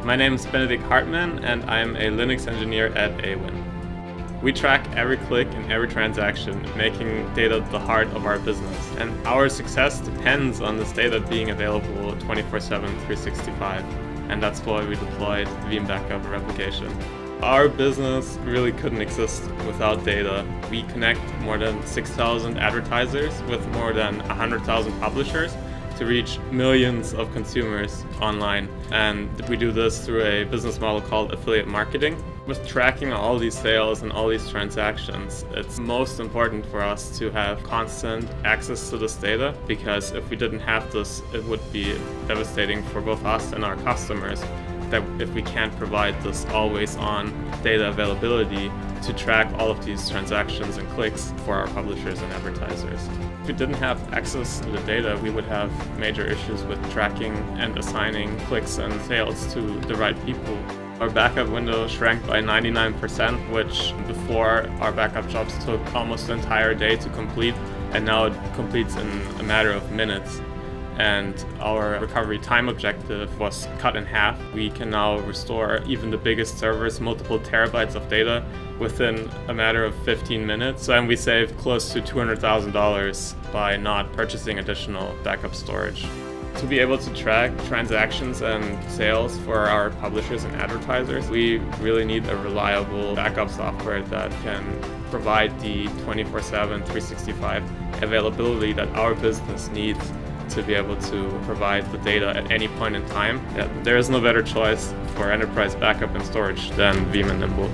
My name is Benedict Hartmann and I'm a Linux engineer at AWIN. We track every click and every transaction, making data the heart of our business. And our success depends on this data being available 24/7, 365. And that's why we deployed Veeam Backup Replication. Our business really couldn't exist without data. We connect more than 6,000 advertisers with more than 100,000 publishers to reach millions of consumers online. And we do this through a business model called affiliate marketing. With tracking all these sales and all these transactions, it's most important for us to have constant access to this data, because if we didn't have this, it would be devastating for both us and our customers that if we can't provide this always-on data availability to track all of these transactions and clicks for our publishers and advertisers. If we didn't have access to the data, we would have major issues with tracking and assigning clicks and sales to the right people. Our backup window shrank by 99%, which before our backup jobs took almost the entire day to complete, and now it completes in a matter of minutes. And our recovery time objective was cut in half. We can now restore even the biggest servers, multiple terabytes of data, within a matter of 15 minutes. And we saved close to $200,000 by not purchasing additional backup storage. To be able to track transactions and sales for our publishers and advertisers, we really need a reliable backup software that can provide the 24/7, 365 availability that our business needs to be able to provide the data at any point in time. There is no better choice for enterprise backup and storage than Veeam and Nimble.